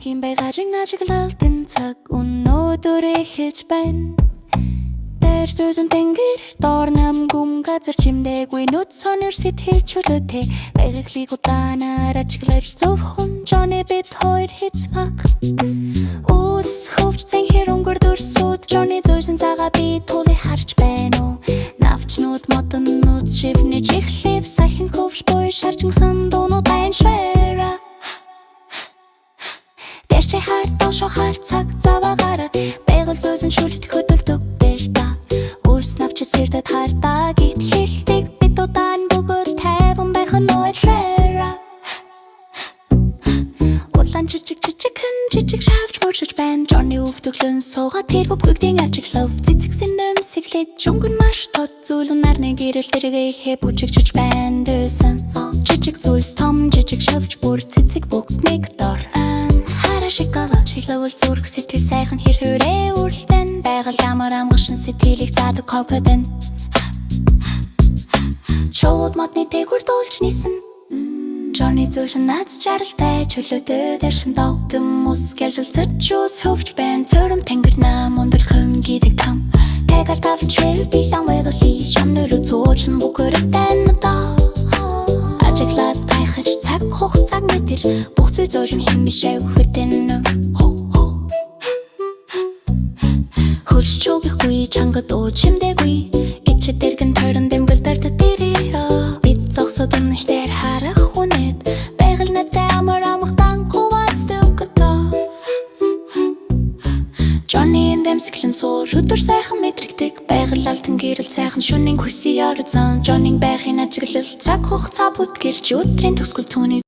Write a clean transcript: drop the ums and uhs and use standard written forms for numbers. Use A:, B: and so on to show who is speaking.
A: Хин байгарын ажиглалтын цаг өнөөдөр эхэж байна. Дээр зүүсэн тэнгэр доор намгүм газар чимдээгүй нүд сонир сэтгэл чөлөөтэй байгаглыг удаанаар ажиглаж зөвхөн Johnny бит хоёр хийцэг Үс хөвч цэнхэр өнгөрдөр сүд Johnny зүүсэн цагаа би тулыг харж байна уу навчнууд модон нүд шивнэ чихлэв сайхан хөвч бой шарчинсан дуунууд байна швэра Дэштэй харт дошо харт цаг заваагаараа байгал зүүсэн шүлт хөдөлдөг дэрта Үрс навч сэрдэд хартаа гит хэлдэг бит удаан бүгд тайван байх нь швэра Улаан жижиг шавж мөршөж байна Johnny өвдөглөн суугаа тэр бүгдийн ажиглав цэцэгсэн нөмсөглээд жөнгөн маш тод зүйлэн нарны гэрэл дэргээ хэ бүжигчж байна дэсэн жижиг зүйлс том жижиг шавж бүр цэцэг бүгд нэг дор Шикала чиглэвэл зүрх сэтгэл сайхан хэрхүүрээ үрлдэн байгаль ямар амгашин сэтгэлийг заадаг confident Шууд модны дээгүр дуулж нисэн Johnny зөөлөн наац жаралтай чөлөөтэй дэрхэн догдом ус гялжилцэж чус хөвч байн цөрөм тэнгэр нам өндөрлхөн гидэг там Тэгэр тавчвэл билан байгали шамнөрө цоочн бүкөртэн надаа Ажиглаад гайхаж цаг хугацааг мэдэр бүх зүй зөөлөн хэн бишээ хөтэн Хөлш чугихгүй чангад уу чимдэггүй ичэ дэргэн тойрон дэмбэлдэр дэрээ бит зогсод үнэхээр харах хүнэт байгаль надтай амар амгтан хувацдаг гата Johnny эндэмсэглэн суур өдөр сайхан мэдрэгдэг байгаль алтан гэрэл сайхан шүнийн хөсий орзон Johnny байхын ажиглал цаг хугацаа бүтгэрч өдрийн төгсгөл түүний